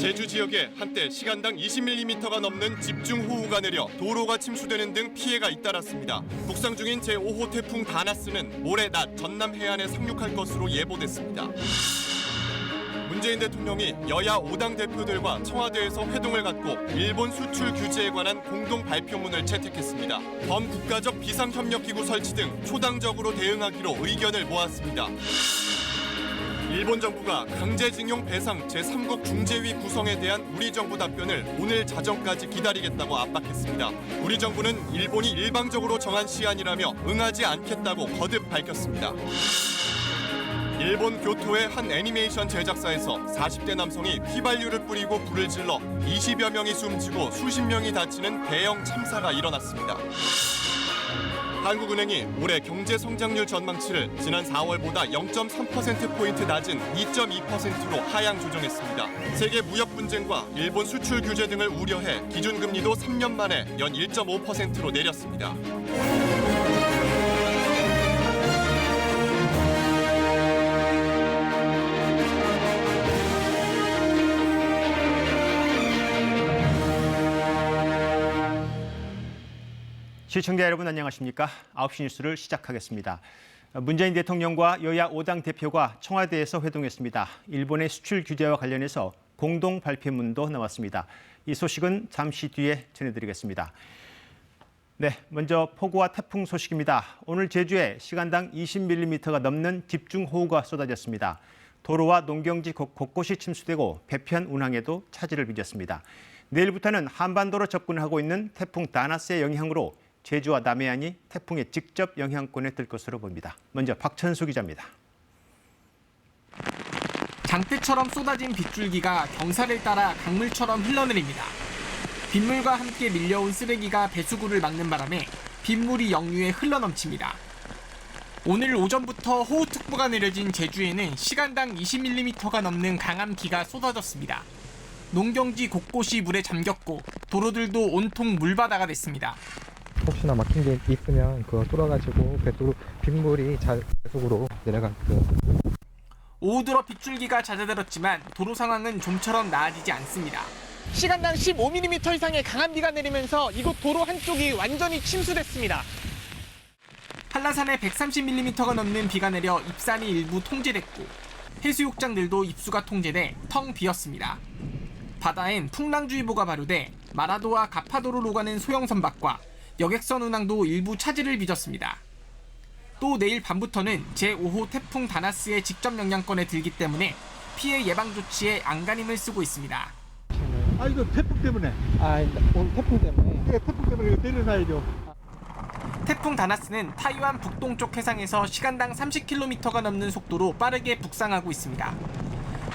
제주 지역에 한때 시간당 20mm가 넘는 집중호우가 내려 도로가 침수되는 등 피해가 잇따랐습니다. 북상 중인 제5호 태풍 다나스는 모레 낮 전남 해안에 상륙할 것으로 예보됐습니다. 문재인 대통령이 여야 5당 대표들과 청와대에서 회동을 갖고 일본 수출 규제에 관한 공동 발표문을 채택했습니다. 범국가적 비상협력기구 설치 등 초당적으로 대응하기로 의견을 모았습니다. 일본 정부가 강제징용 배상 제3국 중재위 구성에 대한 우리 정부 답변을 오늘 자정까지 기다리겠다고 압박했습니다. 우리 정부는 일본이 일방적으로 정한 시한이라며 응하지 않겠다고 거듭 밝혔습니다. 일본 교토의 한 애니메이션 제작사에서 40대 남성이 휘발유를 뿌리고 불을 질러 20여 명이 숨지고 수십 명이 다치는 대형 참사가 일어났습니다. 한국은행이 올해 경제 성장률 전망치를 지난 4월보다 0.3%포인트 낮은 2.2%로 하향 조정했습니다. 세계 무역 분쟁과 일본 수출 규제 등을 우려해 기준금리도 3년 만에 연 1.5%로 내렸습니다. 시청자 여러분 안녕하십니까? 9시 뉴스를 시작하겠습니다. 문재인 대통령과 여야 5당 대표가 청와대에서 회동했습니다. 일본의 수출 규제와 관련해서 공동 발표문도 나왔습니다. 이 소식은 잠시 뒤에 전해드리겠습니다. 네, 먼저 폭우와 태풍 소식입니다. 오늘 제주에 시간당 20mm가 넘는 집중호우가 쏟아졌습니다. 도로와 농경지 곳곳이 침수되고 배편 운항에도 차질을 빚었습니다. 내일부터는 한반도로 접근하고 있는 태풍 다나스의 영향으로 제주와 남해안이 태풍의 직접 영향권에 들 것으로 보입니다. 먼저 박천수 기자입니다. 장대처럼 쏟아진 빗줄기가 경사를 따라 강물처럼 흘러내립니다. 빗물과 함께 밀려온 쓰레기가 배수구를 막는 바람에 빗물이 역류해 흘러넘칩니다. 오늘 오전부터 호우특보가 내려진 제주에는 시간당 20mm가 넘는 강한 비가 쏟아졌습니다. 농경지 곳곳이 물에 잠겼고 도로들도 온통 물바다가 됐습니다. 혹시나 막힌 게 있으면 그거 뚫어가지고 배수로 빗물이 배수구로 내려가게끔. 오후 들어 빗줄기가 잦아들었지만 도로 상황은 좀처럼 나아지지 않습니다. 시간당 15mm 이상의 강한 비가 내리면서 이곳 도로 한쪽이 완전히 침수됐습니다. 한라산에 130mm가 넘는 비가 내려 입산이 일부 통제됐고 해수욕장들도 입수가 통제돼 텅 비었습니다. 바다엔 풍랑주의보가 발효돼 마라도와 가파도를 오가는 소형 선박과 여객선 운항도 일부 차질을 빚었습니다. 또 내일 밤부터는 제5호 태풍 다나스의 직접 영향권에 들기 때문에 피해 예방 조치에 안간힘을 쓰고 있습니다. 이거 태풍 때문에. 오늘 태풍 때문에. 네, 태풍 때문에 이거 내려놔야죠. 태풍 다나스는 타이완 북동쪽 해상에서 시간당 30km가 넘는 속도로 빠르게 북상하고 있습니다.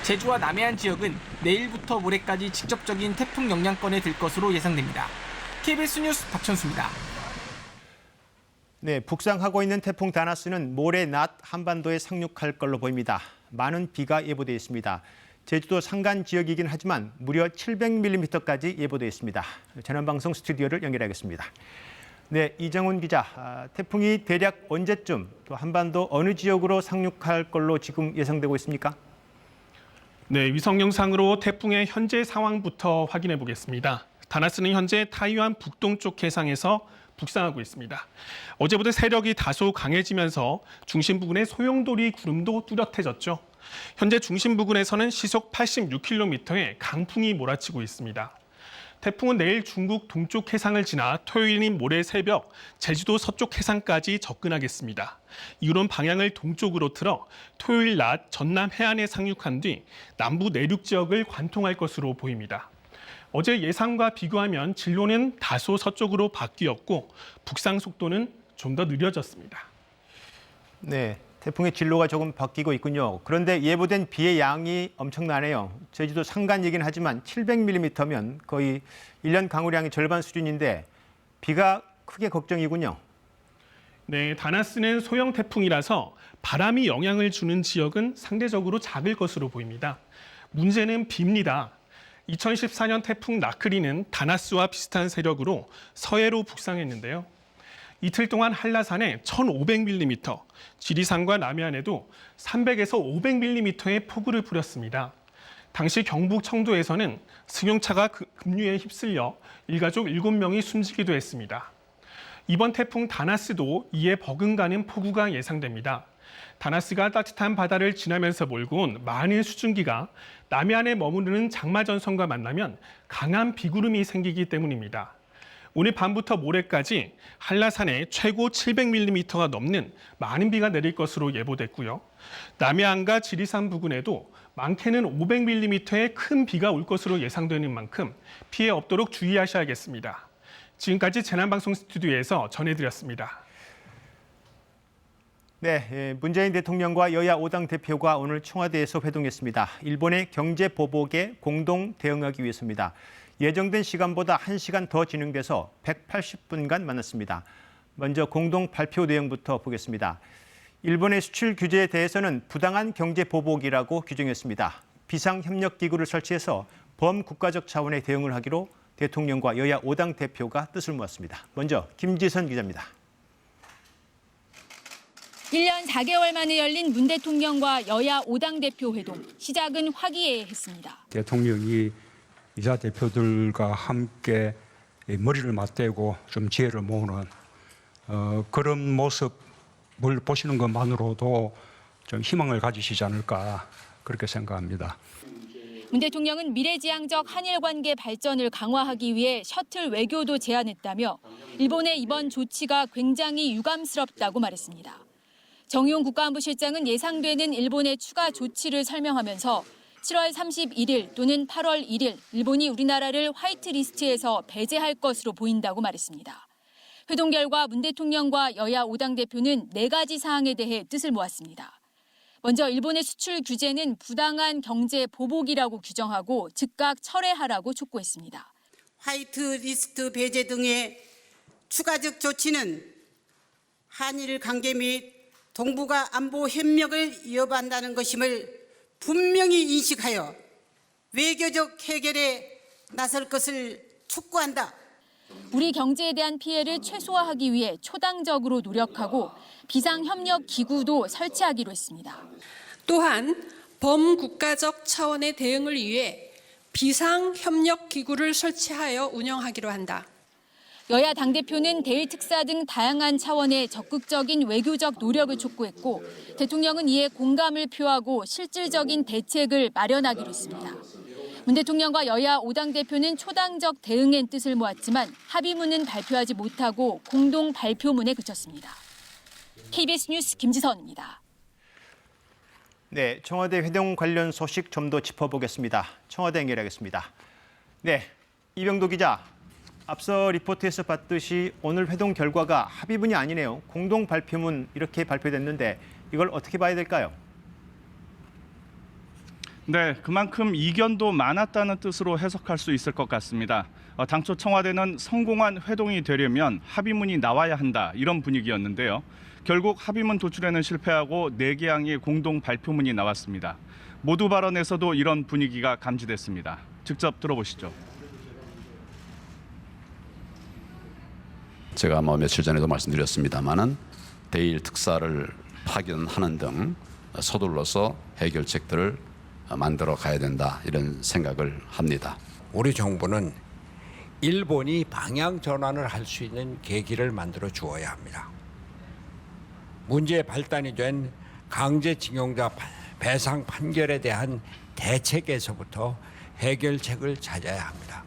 제주와 남해안 지역은 내일부터 모레까지 직접적인 태풍 영향권에 들 것으로 예상됩니다. KBS 뉴스 박천수입니다. 네, 북상하고 있는 태풍 다나스는 모레 낮 한반도에 상륙할 걸로 보입니다. 많은 비가 예보돼 있습니다. 제주도 산간 지역이긴 하지만 무려 700mm까지 예보돼 있습니다. 전환방송 스튜디오를 연결하겠습니다. 네, 이정훈 기자, 태풍이 대략 언제쯤 또 한반도 어느 지역으로 상륙할 걸로 지금 예상되고 있습니까? 네, 위성 영상으로 태풍의 현재 상황부터 확인해 보겠습니다. 다나스는 현재 타이완 북동쪽 해상에서 북상하고 있습니다. 어제보다 세력이 다소 강해지면서 중심 부근의 소용돌이 구름도 뚜렷해졌죠. 현재 중심 부근에서는 시속 86km의 강풍이 몰아치고 있습니다. 태풍은 내일 중국 동쪽 해상을 지나 토요일인 모레 새벽 제주도 서쪽 해상까지 접근하겠습니다. 이후로는 방향을 동쪽으로 틀어 토요일 낮 전남 해안에 상륙한 뒤 남부 내륙 지역을 관통할 것으로 보입니다. 어제 예상과 비교하면 진로는 다소 서쪽으로 바뀌었고 북상 속도는 좀 더 느려졌습니다. 네, 태풍의 진로가 조금 바뀌고 있군요. 그런데 예보된 비의 양이 엄청나네요. 제주도 산간이긴 하지만 700mm면 거의 1년 강우량의 절반 수준인데 비가 크게 걱정이군요. 네, 다나스는 소형 태풍이라서 바람이 영향을 주는 지역은 상대적으로 작을 것으로 보입니다. 문제는 비입니다. 2014년 태풍 나크리는 다나스와 비슷한 세력으로 서해로 북상했는데요. 이틀 동안 한라산에 1,500mm, 지리산과 남해안에도 300에서 500mm의 폭우를 뿌렸습니다. 당시 경북 청도에서는 승용차가 급류에 휩쓸려 일가족 7명이 숨지기도 했습니다. 이번 태풍 다나스도 이에 버금가는 폭우가 예상됩니다. 다나스가 따뜻한 바다를 지나면서 몰고 온 많은 수증기가 남해안에 머무르는 장마전선과 만나면 강한 비구름이 생기기 때문입니다. 오늘 밤부터 모레까지 한라산에 최고 700mm가 넘는 많은 비가 내릴 것으로 예보됐고요. 남해안과 지리산 부근에도 많게는 500mm의 큰 비가 올 것으로 예상되는 만큼 피해 없도록 주의하셔야겠습니다. 지금까지 재난방송 스튜디오에서 전해드렸습니다. 네, 문재인 대통령과 여야 5당 대표가 오늘 청와대에서 회동했습니다. 일본의 경제 보복에 공동 대응하기 위해서입니다. 예정된 시간보다 1시간 더 진행돼서 180분간 만났습니다. 먼저 공동 발표 내용부터 보겠습니다. 일본의 수출 규제에 대해서는 부당한 경제 보복이라고 규정했습니다. 비상협력기구를 설치해서 범국가적 차원의 대응을 하기로 대통령과 여야 5당 대표가 뜻을 모았습니다. 먼저 김지선 기자입니다. 1년 4개월 만에 열린 문 대통령과 여야 5당 대표 회동. 시작은 화기애애했습니다. 대통령이 이사 대표들과 함께 머리를 맞대고 좀 지혜를 모으는 그런 모습을 보시는 것만으로도 좀 희망을 가지시지 않을까 그렇게 생각합니다. 문 대통령은 미래지향적 한일 관계 발전을 강화하기 위해 셔틀 외교도 제안했다며 일본의 이번 조치가 굉장히 유감스럽다고 말했습니다. 정의용 국가안보실장은 예상되는 일본의 추가 조치를 설명하면서 7월 31일 또는 8월 1일 일본이 우리나라를 화이트리스트에서 배제할 것으로 보인다고 말했습니다. 회동 결과 문 대통령과 여야 5당 대표는 4가지 사항에 대해 뜻을 모았습니다. 먼저 일본의 수출 규제는 부당한 경제 보복이라고 규정하고 즉각 철회하라고 촉구했습니다. 화이트리스트 배제 등의 추가적 조치는 한일 관계 및 동북아 안보 협력을 위협한다는 것임을 분명히 인식하여 외교적 해결에 나설 것을 촉구한다. 우리 경제에 대한 피해를 최소화하기 위해 초당적으로 노력하고 비상협력기구도 설치하기로 했습니다. 또한 범국가적 차원의 대응을 위해 비상협력기구를 설치하여 운영하기로 한다. 여야 당대표는 대일 특사 등 다양한 차원의 적극적인 외교적 노력을 촉구했고 대통령은 이에 공감을 표하고 실질적인 대책을 마련하기로 했습니다. 문 대통령과 여야 5당 대표는 초당적 대응의 뜻을 모았지만 합의문은 발표하지 못하고 공동 발표문에 그쳤습니다. KBS 뉴스 김지선입니다. 네, 청와대 회동 관련 소식 좀 더 짚어보겠습니다. 청와대 연결하겠습니다. 네, 이병도 기자. 앞서 리포트에서 봤듯이 오늘 회동 결과가 합의문이 아니네요. 공동 발표문 이렇게 발표됐는데 이걸 어떻게 봐야 될까요? 네, 그만큼 이견도 많았다는 뜻으로 해석할 수 있을 것 같습니다. 당초 청와대는 성공한 회동이 되려면 합의문이 나와야 한다 이런 분위기였는데요. 결국 합의문 도출에는 실패하고 4개항의 공동 발표문이 나왔습니다. 모두 발언에서도 이런 분위기가 감지됐습니다. 직접 들어보시죠. 제가 며칠 전에도 말씀드렸습니다마는 대일 특사를 파견하는 등 서둘러서 해결책들을 만들어 가야 된다 이런 생각을 합니다. 우리 정부는 일본이 방향 전환을 할 수 있는 계기를 만들어 주어야 합니다. 문제의 발단이 된 강제징용자 배상 판결에 대한 대책에서부터 해결책을 찾아야 합니다.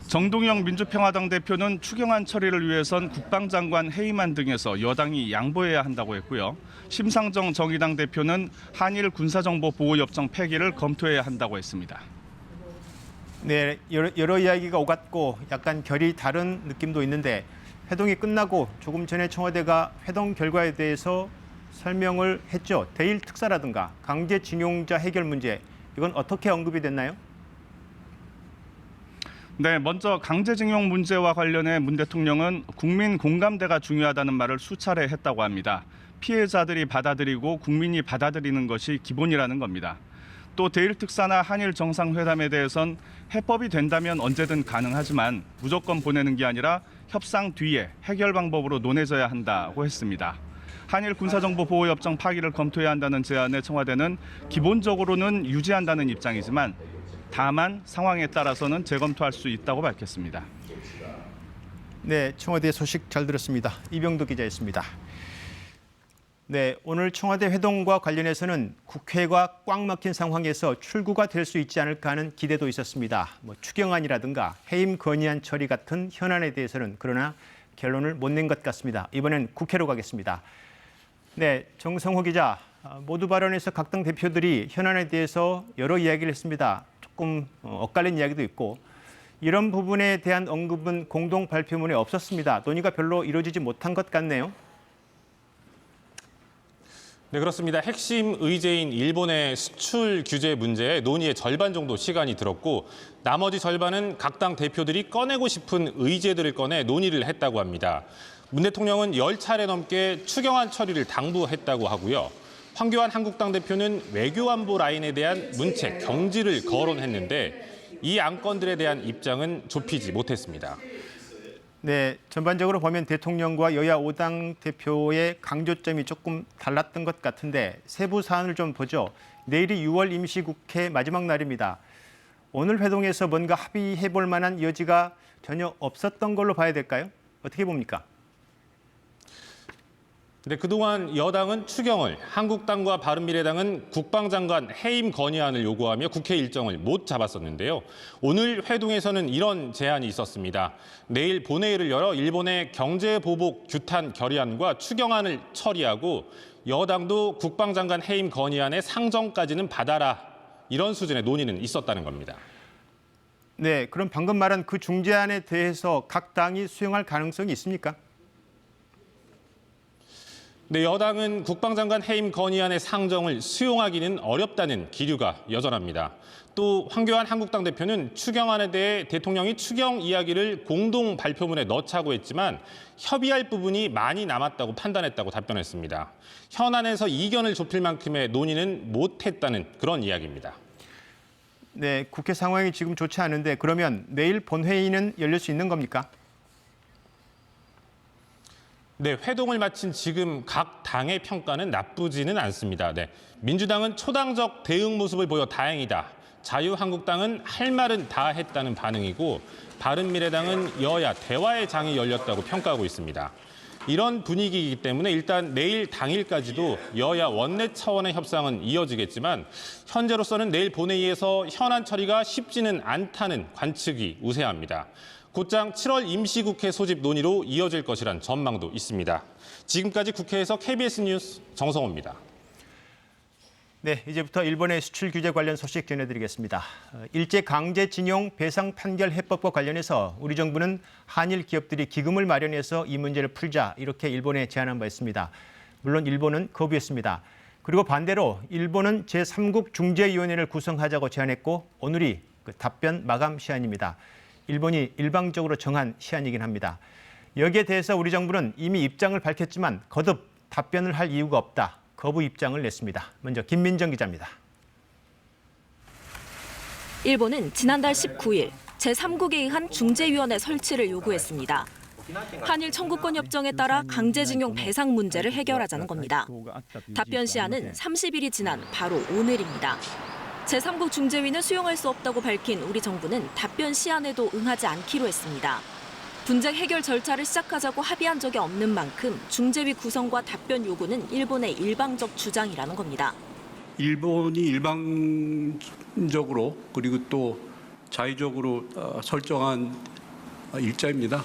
정동영 민주평화당 대표는 추경안 처리를 위해선 국방장관 회의만 등에서 여당이 양보해야 한다고 했고요. 심상정 정의당 대표는 한일 군사정보보호협정 폐기를 검토해야 한다고 했습니다. 네, 여러 이야기가 오갔고 약간 결이 다른 느낌도 있는데 회동이 끝나고 조금 전에 청와대가 회동 결과에 대해서 설명을 했죠. 대일 특사라든가 강제징용자 해결 문제 이건 어떻게 언급이 됐나요? 네, 먼저 강제징용 문제와 관련해 문 대통령은 국민 공감대가 중요하다는 말을 수차례 했다고 합니다. 피해자들이 받아들이고 국민이 받아들이는 것이 기본이라는 겁니다. 또 대일 특사나 한일 정상회담에 대해선 해법이 된다면 언제든 가능하지만 무조건 보내는 게 아니라 협상 뒤에 해결 방법으로 논해져야 한다고 했습니다. 한일 군사정보보호협정 파기를 검토해야 한다는 제안에 청와대는 기본적으로는 유지한다는 입장이지만 다만 상황에 따라서는 재검토할 수 있다고 밝혔습니다. 네, 청와대 소식 잘 들었습니다. 이병도 기자였습니다. 네, 오늘 청와대 회동과 관련해서는 국회가 꽉 막힌 상황에서 출구가 될 수 있지 않을까 하는 기대도 있었습니다. 추경안이라든가 해임 건의안 처리 같은 현안에 대해서는 그러나 결론을 못 낸 것 같습니다. 이번엔 국회로 가겠습니다. 네, 정성호 기자, 모두 발언에서 각 당 대표들이 현안에 대해서 여러 이야기를 했습니다. 조금 엇갈린 이야기도 있고 이런 부분에 대한 언급은 공동 발표문에 없었습니다. 논의가 별로 이루어지지 못한 것 같네요. 네, 그렇습니다. 핵심 의제인 일본의 수출 규제 문제에 논의의 절반 정도 시간이 들었고 나머지 절반은 각 당 대표들이 꺼내고 싶은 의제들을 꺼내 논의를 했다고 합니다. 문 대통령은 10차례 넘게 추경안 처리를 당부했다고 하고요. 황교안 한국당 대표는 외교안보 라인에 대한 문책, 경지를 거론했는데 이 안건들에 대한 입장은 좁히지 못했습니다. 네, 전반적으로 보면 대통령과 여야 5당 대표의 강조점이 조금 달랐던 것 같은데 세부 사안을 좀 보죠. 내일이 6월 임시국회 마지막 날입니다. 오늘 회동에서 뭔가 합의해 볼 만한 여지가 전혀 없었던 걸로 봐야 될까요? 어떻게 봅니까? 네, 그동안 여당은 추경을, 한국당과 바른미래당은 국방장관 해임 건의안을 요구하며 국회 일정을 못 잡았었는데요. 오늘 회동에서는 이런 제안이 있었습니다. 내일 본회의를 열어 일본의 경제보복 규탄 결의안과 추경안을 처리하고 여당도 국방장관 해임 건의안의 상정까지는 받아라. 이런 수준의 논의는 있었다는 겁니다. 네, 그럼 방금 말한 그 중재안에 대해서 각 당이 수용할 가능성이 있습니까? 네, 여당은 국방장관 해임 건의안의 상정을 수용하기는 어렵다는 기류가 여전합니다. 또 황교안 한국당 대표는 추경안에 대해 대통령이 추경 이야기를 공동 발표문에 넣자고 했지만 협의할 부분이 많이 남았다고 판단했다고 답변했습니다. 현안에서 이견을 좁힐 만큼의 논의는 못했다는 그런 이야기입니다. 네, 국회 상황이 지금 좋지 않은데 그러면 내일 본회의는 열릴 수 있는 겁니까? 네, 회동을 마친 지금 각 당의 평가는 나쁘지는 않습니다. 네, 민주당은 초당적 대응 모습을 보여 다행이다. 자유한국당은 할 말은 다 했다는 반응이고 바른미래당은 여야 대화의 장이 열렸다고 평가하고 있습니다. 이런 분위기이기 때문에 일단 내일 당일까지도 여야 원내 차원의 협상은 이어지겠지만 현재로서는 내일 본회의에서 현안 처리가 쉽지는 않다는 관측이 우세합니다. 곧장 7월 임시국회 소집 논의로 이어질 것이란 전망도 있습니다. 지금까지 국회에서 KBS 뉴스 정성호입니다. 네, 이제부터 일본의 수출 규제 관련 소식 전해드리겠습니다. 일제 강제징용 배상 판결 해법과 관련해서 우리 정부는 한일 기업들이 기금을 마련해서 이 문제를 풀자 이렇게 일본에 제안한 바 있습니다. 물론 일본은 거부했습니다. 그리고 반대로 일본은 제3국 중재위원회를 구성하자고 제안했고 오늘이 그 답변 마감 시한입니다. 일본이 일방적으로 정한 시한이긴 합니다. 여기에 대해서 우리 정부는 이미 입장을 밝혔지만 거듭 답변을 할 이유가 없다. 거부 입장을 냈습니다. 먼저 김민정 기자입니다. 일본은 지난달 19일 제3국에 의한 중재위원회 설치를 요구했습니다. 한일 청구권 협정에 따라 강제징용 배상 문제를 해결하자는 겁니다. 답변 시한은 30일이 지난 바로 오늘입니다. 제3국 중재위는 수용할 수 없다고 밝힌 우리 정부는 답변 시한에도 응하지 않기로 했습니다. 분쟁 해결 절차를 시작하자고 합의한 적이 없는 만큼 중재위 구성과 답변 요구는 일본의 일방적 주장이라는 겁니다. 일본이 일방적으로 그리고 또 자의적으로 설정한 일자입니다.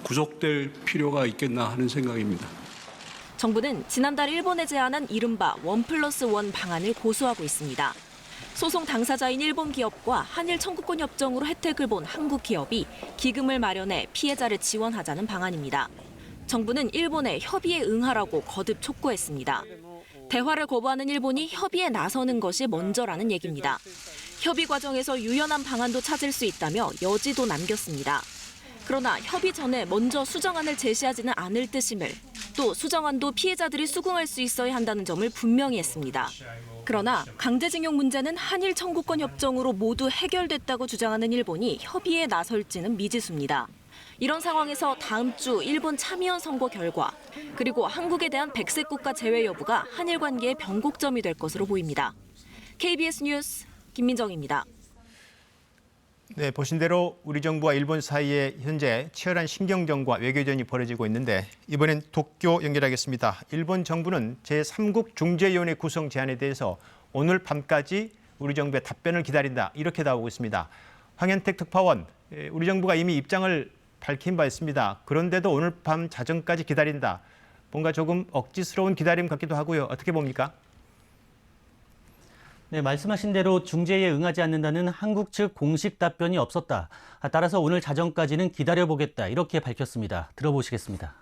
구속될 필요가 있겠나 하는 생각입니다. 정부는 지난달 일본에 제안한 이른바 1+1 방안을 고수하고 있습니다. 소송 당사자인 일본 기업과 한일 청구권 협정으로 혜택을 본 한국 기업이 기금을 마련해 피해자를 지원하자는 방안입니다. 정부는 일본에 협의에 응하라고 거듭 촉구했습니다. 대화를 거부하는 일본이 협의에 나서는 것이 먼저라는 얘기입니다. 협의 과정에서 유연한 방안도 찾을 수 있다며 여지도 남겼습니다. 그러나 협의 전에 먼저 수정안을 제시하지는 않을 뜻임을, 또 수정안도 피해자들이 수긍할 수 있어야 한다는 점을 분명히 했습니다. 그러나 강제징용 문제는 한일 청구권 협정으로 모두 해결됐다고 주장하는 일본이 협의에 나설지는 미지수입니다. 이런 상황에서 다음 주 일본 참의원 선거 결과 그리고 한국에 대한 백색 국가 제외 여부가 한일 관계의 변곡점이 될 것으로 보입니다. KBS 뉴스 김민정입니다. 네, 보신 대로 우리 정부와 일본 사이에 현재 치열한 신경전과 외교전이 벌어지고 있는데 이번엔 도쿄 연결하겠습니다. 일본 정부는 제3국 중재위원회 구성 제안에 대해서 오늘 밤까지 우리 정부의 답변을 기다린다 이렇게 나오고 있습니다. 황현택 특파원, 우리 정부가 이미 입장을 밝힌 바 있습니다. 그런데도 오늘 밤 자정까지 기다린다. 뭔가 조금 억지스러운 기다림 같기도 하고요. 어떻게 봅니까? 네, 말씀하신 대로 중재에 응하지 않는다는 한국 측 공식 답변이 없었다. 따라서 오늘 자정까지는 기다려보겠다. 이렇게 밝혔습니다. 들어보시겠습니다.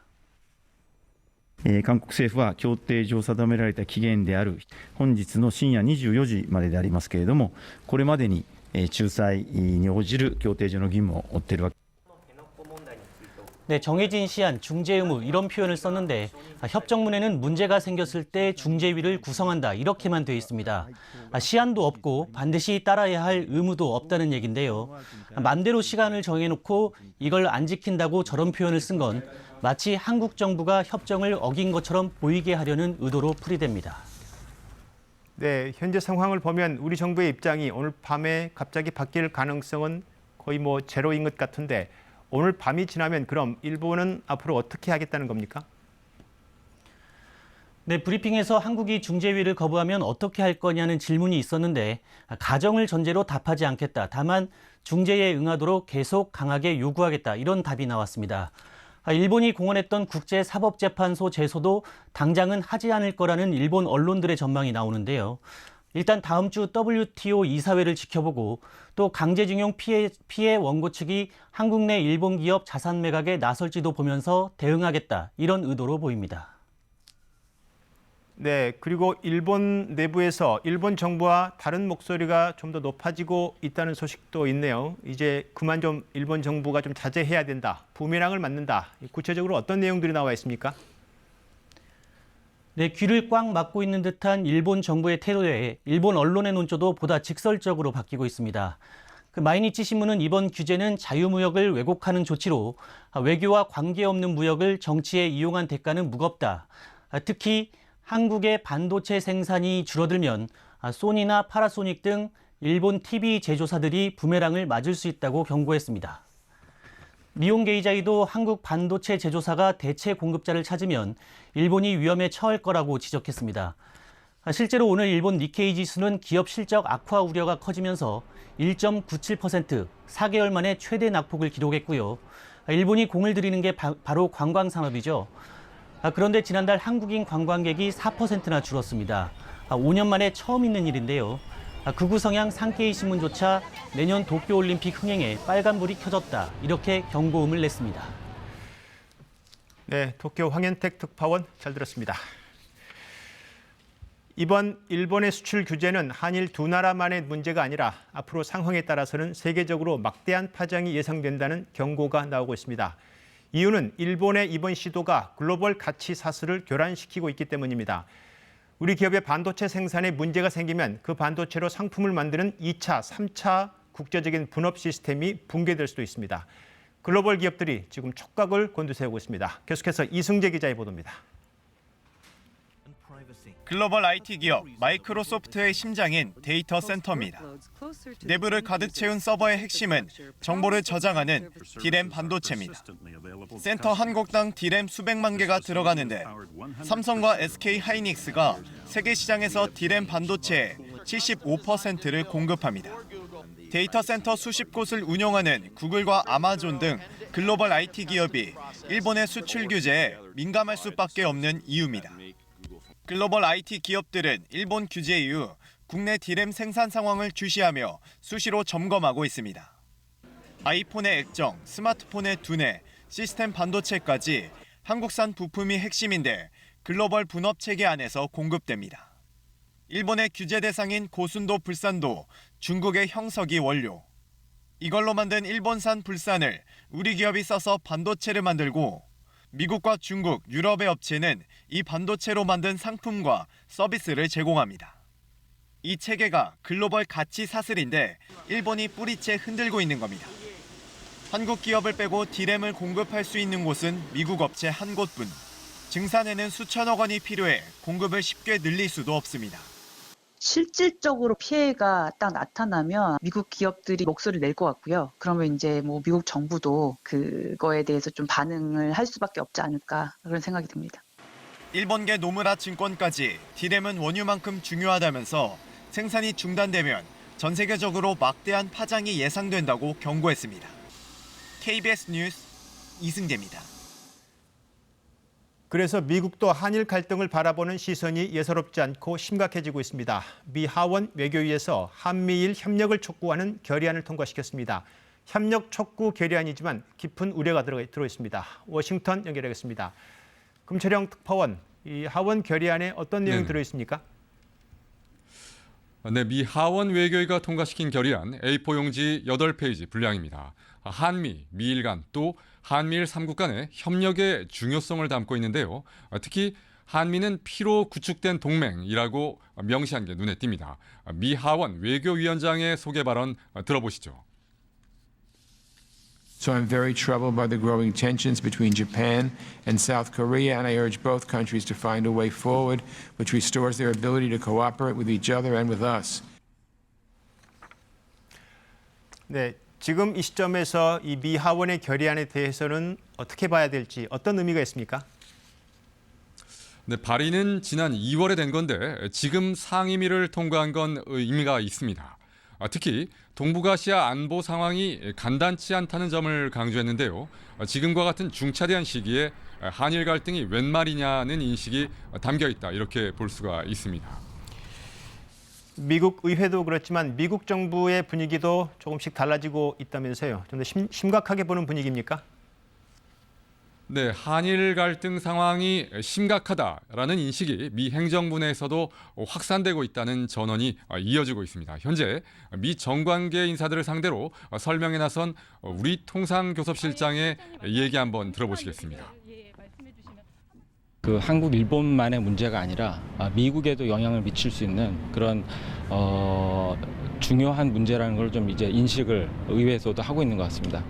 韓国政府は協定上定められた期限である本日の深夜24時まででありますけれども、これまでに仲裁に応じる協定上の義務を負っているわけです。 네, 정해진 시한, 중재 의무 이런 표현을 썼는데 협정문에는 문제가 생겼을 때 중재위를 구성한다 이렇게만 돼 있습니다. 시한도 없고 반드시 따라야 할 의무도 없다는 얘긴데요. 맘대로 시간을 정해놓고 이걸 안 지킨다고 저런 표현을 쓴 건 마치 한국 정부가 협정을 어긴 것처럼 보이게 하려는 의도로 풀이됩니다. 네, 현재 상황을 보면 우리 정부의 입장이 오늘 밤에 갑자기 바뀔 가능성은 거의 제로인 것 같은데 오늘 밤이 지나면 그럼 일본은 앞으로 어떻게 하겠다는 겁니까? 네, 브리핑에서 한국이 중재위를 거부하면 어떻게 할 거냐는 질문이 있었는데 가정을 전제로 답하지 않겠다. 다만 중재에 응하도록 계속 강하게 요구하겠다. 이런 답이 나왔습니다. 일본이 공언했던 국제사법재판소 제소도 당장은 하지 않을 거라는 일본 언론들의 전망이 나오는데요. 일단 다음 주 WTO 이사회를 지켜보고 또 강제징용 피해 원고 측이 한국 내 일본 기업 자산 매각에 나설지도 보면서 대응하겠다. 이런 의도로 보입니다. 네, 그리고 일본 내부에서 일본 정부와 다른 목소리가 좀 더 높아지고 있다는 소식도 있네요. 이제 그만 좀 일본 정부가 좀 자제해야 된다. 부메랑을 맞는다. 구체적으로 어떤 내용들이 나와 있습니까? 네, 귀를 꽉 막고 있는 듯한 일본 정부의 태도에 일본 언론의 논조도 보다 직설적으로 바뀌고 있습니다. 마이니치 신문은 이번 규제는 자유무역을 왜곡하는 조치로 외교와 관계없는 무역을 정치에 이용한 대가는 무겁다. 특히 한국의 반도체 생산이 줄어들면 소니나 파라소닉 등 일본 TV 제조사들이 부메랑을 맞을 수 있다고 경고했습니다. 니혼 게이자이도 한국 반도체 제조사가 대체 공급자를 찾으면 일본이 위험에 처할 거라고 지적했습니다. 실제로 오늘 일본 니케이 지수는 기업 실적 악화 우려가 커지면서 1.97%, 4개월 만에 최대 낙폭을 기록했고요. 일본이 공을 들이는 게 바로 관광 산업이죠. 그런데 지난달 한국인 관광객이 4%나 줄었습니다. 5년 만에 처음 있는 일인데요. 극우 성향 산케이 신문조차 내년 도쿄올림픽 흥행에 빨간불이 켜졌다. 이렇게 경고음을 냈습니다. 네, 도쿄 황현택 특파원 잘 들었습니다. 이번 일본의 수출 규제는 한일 두 나라만의 문제가 아니라 앞으로 상황에 따라서는 세계적으로 막대한 파장이 예상된다는 경고가 나오고 있습니다. 이유는 일본의 이번 시도가 글로벌 가치 사슬을 교란시키고 있기 때문입니다. 우리 기업의 반도체 생산에 문제가 생기면 그 반도체로 상품을 만드는 2차, 3차 국제적인 분업 시스템이 붕괴될 수도 있습니다. 글로벌 기업들이 지금 촉각을 곤두세우고 있습니다. 계속해서 이승재 기자의 보도입니다. 글로벌 IT 기업 마이크로소프트의 심장인 데이터 센터입니다. 내부를 가득 채운 서버의 핵심은 정보를 저장하는 D램 반도체입니다. 센터 한 곡당 D램 수백만 개가 들어가는데 삼성과 SK 하이닉스가 세계 시장에서 D램 반도체의 75%를 공급합니다. 데이터 센터 수십 곳을 운영하는 구글과 아마존 등 글로벌 IT 기업이 일본의 수출 규제에 민감할 수밖에 없는 이유입니다. 글로벌 IT 기업들은 일본 규제 이후 국내 D램 생산 상황을 주시하며 수시로 점검하고 있습니다. 아이폰의 액정, 스마트폰의 두뇌, 시스템 반도체까지 한국산 부품이 핵심인데 글로벌 분업 체계 안에서 공급됩니다. 일본의 규제 대상인 고순도 불산도 중국의 형석이 원료. 이걸로 만든 일본산 불산을 우리 기업이 써서 반도체를 만들고 미국과 중국, 유럽의 업체는 이 반도체로 만든 상품과 서비스를 제공합니다. 이 체계가 글로벌 가치 사슬인데 일본이 뿌리채 흔들고 있는 겁니다. 한국 기업을 빼고 디램을 공급할 수 있는 곳은 미국 업체 한 곳뿐. 증산에는 수천억 원이 필요해 공급을 쉽게 늘릴 수도 없습니다. 실질적으로 피해가 딱 나타나면 미국 기업들이 목소리를 낼 것 같고요. 그러면 이제 뭐 미국 정부도 그거에 대해서 좀 반응을 할 수밖에 없지 않을까 그런 생각이 듭니다. 일본계 노무라 증권까지 디램은 원유만큼 중요하다면서 생산이 중단되면 전 세계적으로 막대한 파장이 예상된다고 경고했습니다. KBS 뉴스 이승재입니다. 그래서 미국도 한일 갈등을 바라보는 시선이 예사롭지 않고 심각해지고 있습니다. 미 하원 외교위에서 한미일 협력을 촉구하는 결의안을 통과시켰습니다. 협력 촉구 결의안이지만 깊은 우려가 들어 있습니다. 워싱턴 연결하겠습니다. 금철영 특파원, 이 하원 결의안에 어떤 내용이 들어 있습니까? 네, 미 하원 외교위가 통과시킨 결의안 A4 용지 8페이지 분량입니다. 한미, 미일 간 또 한미일 3국 간의 협력의 중요성을 담고 있는데요. 특히 한미는 피로 구축된 동맹이라고 명시한 게 눈에 띕니다. 미 하원 외교위원장의 소개 발언 들어보시죠. So I'm very troubled by the growing tensions between Japan and South Korea, and I urge both countries to find a way forward which restores their ability to cooperate with each other and with us. 네, 지금 이 시점에서 이 미 하원의 결의안에 대해서는 어떻게 봐야 될지 어떤 의미가 있습니까? 네, 발의는 지난 2월에 된 건데 지금 상임위를 통과한 건 의미가 있습니다. 특히 동북아시아 안보 상황이 간단치 않다는 점을 강조했는데요. 지금과 같은 중차대한 시기에 한일 갈등이 웬 말이냐는 인식이 담겨 있다 이렇게 볼 수가 있습니다. 미국 의회도 그렇지만 미국 정부의 분위기도 조금씩 달라지고 있다면서요. 좀 더 심각하게 보는 분위기입니까? 네, 한일 갈등 상황이 심각하다라는 인식이 미 행정부 내에서도 확산되고 있다는 전언이 이어지고 있습니다. 현재 미 정관계 인사들을 상대로 설명에 나선 우리 통상교섭실장의 얘기 한번 들어보시겠습니다. 그 한국, 일본만의 문제가 아니라 미국에도 영향을 미칠 수 있는 그런 중요한 문제라는 걸 좀 이제 인식을 의회에서도 하고 있는 것 같습니다.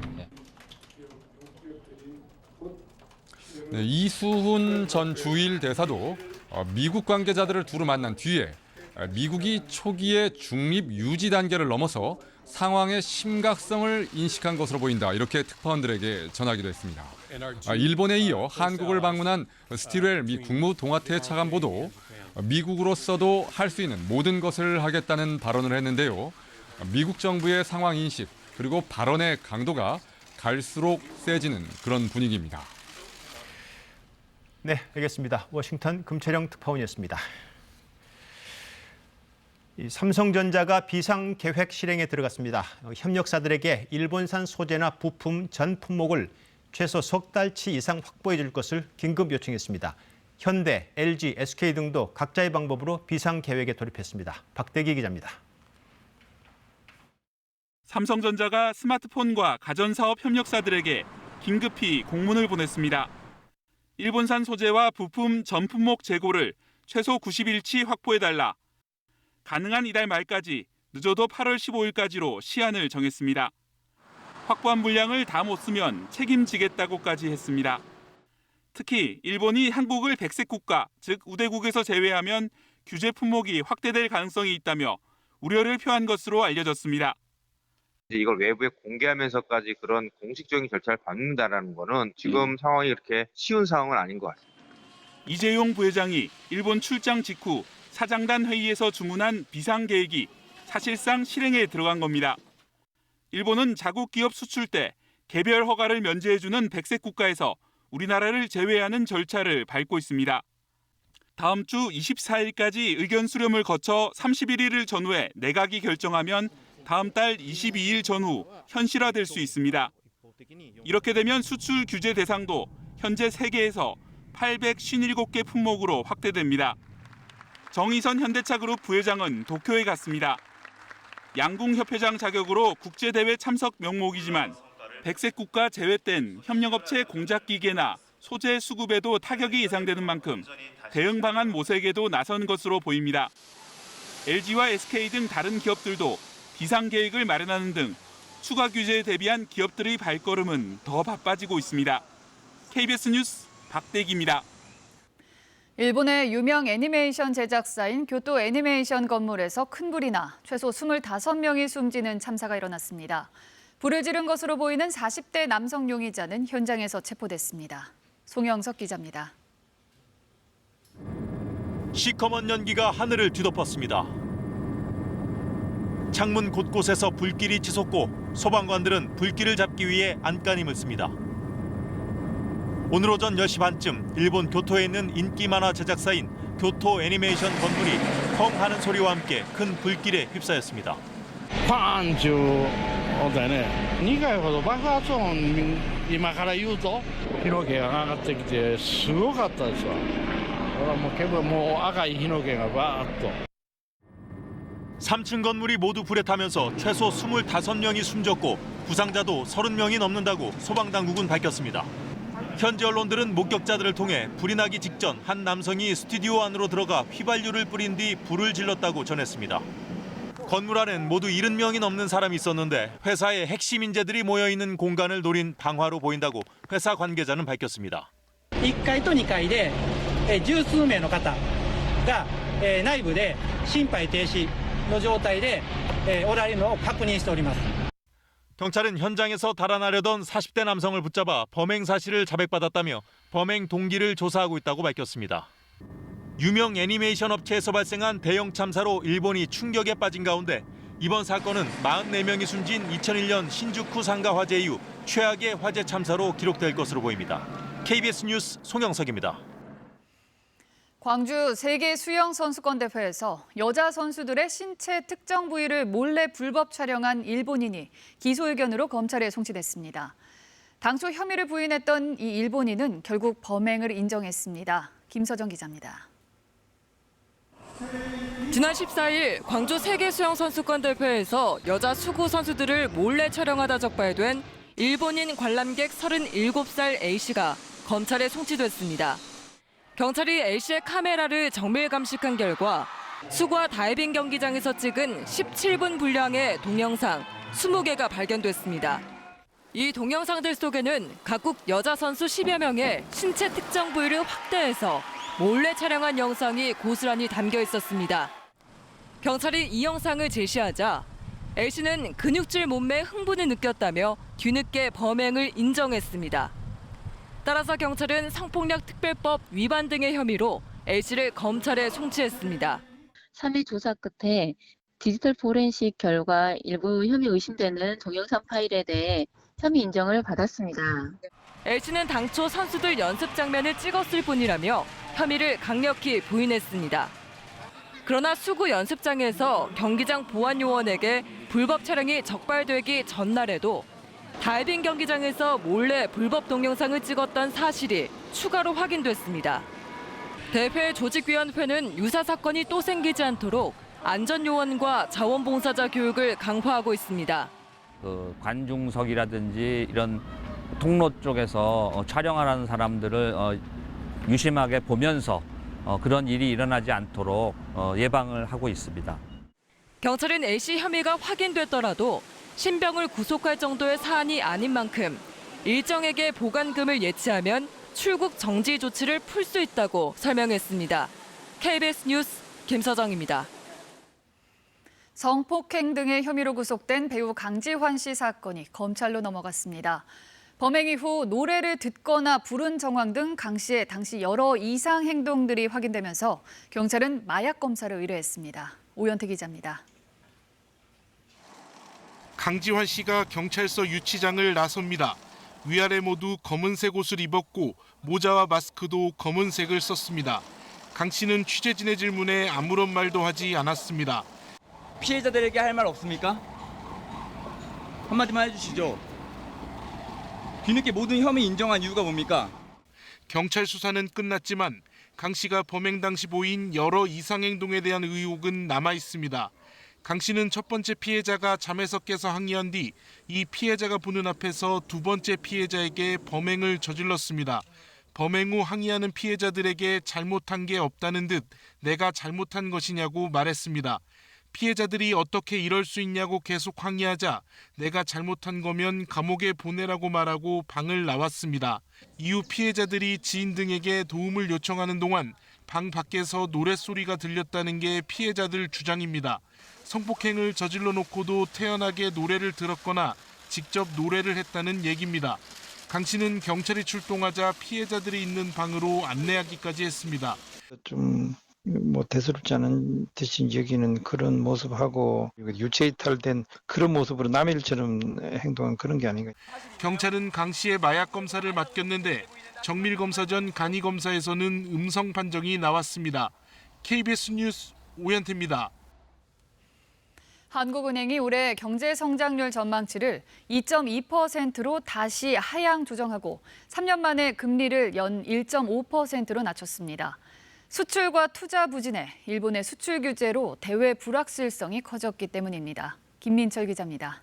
네, 이수훈 전 주일 대사도 미국 관계자들을 두루 만난 뒤에 미국이 초기에 중립 유지 단계를 넘어서 상황의 심각성을 인식한 것으로 보인다 이렇게 특파원들에게 전하기도 했습니다. 일본에 이어 한국을 방문한 스티웰 미 국무동아태 차관보도 미국으로서도 할 수 있는 모든 것을 하겠다는 발언을 했는데요. 미국 정부의 상황 인식 그리고 발언의 강도가 갈수록 세지는 그런 분위기입니다. 네, 알겠습니다. 워싱턴 금철영 특파원이었습니다. 삼성전자가 비상계획 실행에 들어갔습니다. 협력사들에게 일본산 소재나 부품 전 품목을 최소 석 달치 이상 확보해 줄 것을 긴급 요청했습니다. 현대, LG, SK 등도 각자의 방법으로 비상계획에 돌입했습니다. 박대기 기자입니다. 삼성전자가 스마트폰과 가전사업 협력사들에게 긴급히 공문을 보냈습니다. 일본산 소재와 부품 전 품목 재고를 최소 90일치 확보해달라. 가능한 이달 말까지, 늦어도 8월 15일까지로 시한을 정했습니다. 확보한 물량을 다 못 쓰면 책임지겠다고까지 했습니다. 특히 일본이 한국을 백색 국가, 즉 우대국에서 제외하면 규제 품목이 확대될 가능성이 있다며 우려를 표한 것으로 알려졌습니다. 이걸 외부에 공개하면서까지 그런 공식적인 절차를 밟는다라는 거는 지금 상황이 그렇게 쉬운 상황은 아닌 것 같습니다. 이재용 부회장이 일본 출장 직후 사장단 회의에서 주문한 비상계획이 사실상 실행에 들어간 겁니다. 일본은 자국 기업 수출 때 개별 허가를 면제해주는 백색 국가에서 우리나라를 제외하는 절차를 밟고 있습니다. 다음 주 24일까지 의견 수렴을 거쳐 31일을 전후에 내각이 결정하면 다음 달 22일 전후 현실화될 수 있습니다. 이렇게 되면 수출 규제 대상도 현재 세계에서 857개 품목으로 확대됩니다. 정의선 현대차그룹 부회장은 도쿄에 갔습니다. 양궁협회장 자격으로 국제대회 참석 명목이지만 백색 국가 제외된 협력업체 공작기계나 소재 수급에도 타격이 예상되는 만큼 대응 방안 모색에도 나선 것으로 보입니다. LG와 SK 등 다른 기업들도 비상계획을 마련하는 등 추가 규제에 대비한 기업들의 발걸음은 더 바빠지고 있습니다. KBS 뉴스 박대기입니다. 일본의 유명 애니메이션 제작사인 교토 애니메이션 건물에서 큰 불이 나 최소 25명이 숨지는 참사가 일어났습니다. 불을 지른 것으로 보이는 40대 남성 용의자는 현장에서 체포됐습니다. 송영석 기자입니다. 시커먼 연기가 하늘을 뒤덮었습니다. 창문 곳곳에서 불길이 치솟고 소방관들은 불길을 잡기 위해 안간힘을 씁니다. 오늘 오전 10시 반쯤 일본 교토에 있는 인기 만화 제작사인 교토 애니메이션 건물이 펑 하는 소리와 함께 큰 불길에 휩싸였습니다. パーンという音やね。2回ほど爆発音今から言うと火の気が上がってきてすごかったですわ。これはもう煙もう赤い火の気がバーッと。 3층 건물이 모두 불에 타면서 최소 25명이 숨졌고 부상자도 30명이 넘는다고 소방당국은 밝혔습니다. 현지 언론들은 목격자들을 통해 불이 나기 직전 한 남성이 스튜디오 안으로 들어가 휘발유를 뿌린 뒤 불을 질렀다고 전했습니다. 건물 안엔 모두 70명이 넘는 사람이 있었는데 회사의 핵심 인재들이 모여있는 공간을 노린 방화로 보인다고 회사 관계자는 밝혔습니다. 1階と2階で十数名の方が内部で心肺停止の状態でおられるのを確認しております。 경찰은 현장에서 달아나려던 40대 남성을 붙잡아 범행 사실을 자백받았다며 범행 동기를 조사하고 있다고 밝혔습니다. 유명 애니메이션 업체에서 발생한 대형 참사로 일본이 충격에 빠진 가운데 이번 사건은 44명이 숨진 2001년 신주쿠 상가 화재 이후 최악의 화재 참사로 기록될 것으로 보입니다. KBS 뉴스 송영석입니다. 광주 세계 수영 선수권 대회에서 여자 선수들의 신체 특정 부위를 몰래 불법 촬영한 일본인이 기소 의견으로 검찰에 송치됐습니다. 당초 혐의를 부인했던 이 일본인은 결국 범행을 인정했습니다. 김서정 기자입니다. 지난 14일 광주 세계 수영 선수권 대회에서 여자 수구 선수들을 몰래 촬영하다 적발된 일본인 관람객 37살 A씨가 검찰에 송치됐습니다. 경찰이 A씨의 카메라를 정밀 감식한 결과 수구와 다이빙 경기장에서 찍은 17분 분량의 동영상 20개가 발견됐습니다. 이 동영상들 속에는 각국 여자 선수 10여 명의 신체 특정 부위를 확대해서 몰래 촬영한 영상이 고스란히 담겨 있었습니다. 경찰이 이 영상을 제시하자 A씨는 근육질 몸매에 흥분을 느꼈다며 뒤늦게 범행을 인정했습니다. 따라서 경찰은 성폭력 특별법 위반 등의 혐의로 A씨를 검찰에 송치했습니다. 3일 조사 끝에 디지털 포렌식 결과 일부 혐의 의심되는 동영상 파일에 대해 혐의 인정을 받았습니다. A씨는 당초 선수들 연습 장면을 찍었을 뿐이라며 혐의를 강력히 부인했습니다. 그러나 수구 연습장에서 경기장 보안 요원에게 불법 촬영이 적발되기 전날에도 다이빙 경기장에서 몰래 불법 동영상을 찍었던 사실이 추가로 확인됐습니다. 대회 조직위원회는 유사 사건이 또 생기지 않도록 안전요원과 자원봉사자 교육을 강화하고 있습니다. 관중석이라든지 이런 통로 쪽에서 촬영하는 사람들을 유심하게 보면서 그런 일이 일어나지 않도록 예방을 하고 있습니다. 경찰은 A씨 혐의가 확인됐더라도 신병을 구속할 정도의 사안이 아닌 만큼 일정에게 보관금을 예치하면 출국 정지 조치를 풀 수 있다고 설명했습니다. KBS 뉴스 김서정입니다. 성폭행 등의 혐의로 구속된 배우 강지환 씨 사건이 검찰로 넘어갔습니다. 범행 이후 노래를 듣거나 부른 정황 등 강 씨의 당시 여러 이상 행동들이 확인되면서 경찰은 마약 검사를 의뢰했습니다. 오현태 기자입니다. 강지환 씨가 경찰서 유치장을 나섭니다. 위아래 모두 검은색 옷을 입었고 모자와 마스크도 검은색을 썼습니다. 강 씨는 취재진의 질문에 아무런 말도 하지 않았습니다. 피해자들에게 할 말 없습니까? 한마디만 해주시죠. 뒤늦게 모든 혐의 인정한 이유가 뭡니까? 경찰 수사는 끝났지만 강 씨가 범행 당시 보인 여러 이상행동에 대한 의혹은 남아 있습니다. 강 씨는 첫 번째 피해자가 잠에서 깨서 항의한 뒤 이 피해자가 보는 앞에서 두 번째 피해자에게 범행을 저질렀습니다. 범행 후 항의하는 피해자들에게 잘못한 게 없다는 듯 내가 잘못한 것이냐고 말했습니다. 피해자들이 어떻게 이럴 수 있냐고 계속 항의하자 내가 잘못한 거면 감옥에 보내라고 말하고 방을 나왔습니다. 이후 피해자들이 지인 등에게 도움을 요청하는 동안 방 밖에서 노랫소리가 들렸다는 게 피해자들 주장입니다. 성폭행을 저질러 놓고도 태연하게 노래를 들었거나 직접 노래를 했다는 얘기입니다. 강 씨는 경찰이 출동하자 피해자들이 있는 방으로 안내하기까지 했습니다. 좀 대수롭지 않은 듯이 여기는 그런 모습하고 유체이탈된 그런 모습으로 남의 일처럼 행동한 그런 게 아닌가. 경찰은 강 씨의 마약 검사를 맡겼는데 정밀 검사 전 간이 검사에서는 음성 판정이 나왔습니다. KBS 뉴스 오현태입니다. 한국은행이 올해 경제 성장률 전망치를 2.2%로 다시 하향 조정하고 3년 만에 금리를 연 1.5%로 낮췄습니다. 수출과 투자 부진에 일본의 수출 규제로 대외 불확실성이 커졌기 때문입니다. 김민철 기자입니다.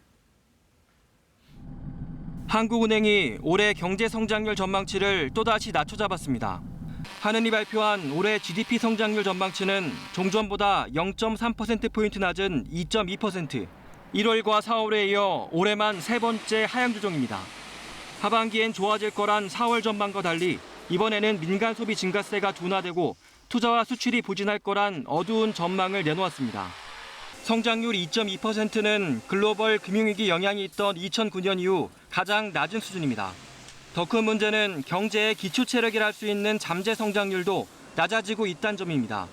한국은행이 올해 경제 성장률 전망치를 또다시 낮춰잡았습니다. 한은이 발표한 올해 GDP 성장률 전망치는 종전보다 0.3%포인트 낮은 2.2%, 1월과 4월에 이어 올해만 세 번째 하향 조정입니다. 하반기엔 좋아질 거란 4월 전망과 달리 이번에는 민간 소비 증가세가 둔화되고 투자와 수출이 부진할 거란 어두운 전망을 내놓았습니다. 성장률 2.2%는 글로벌 금융위기 영향이 있던 2009년 이후 가장 낮은 수준입니다. 더 큰 문제는 경제의 기초 체력이라 할 수 있는 잠재 성장률도 낮아지고 있다는 점입니다.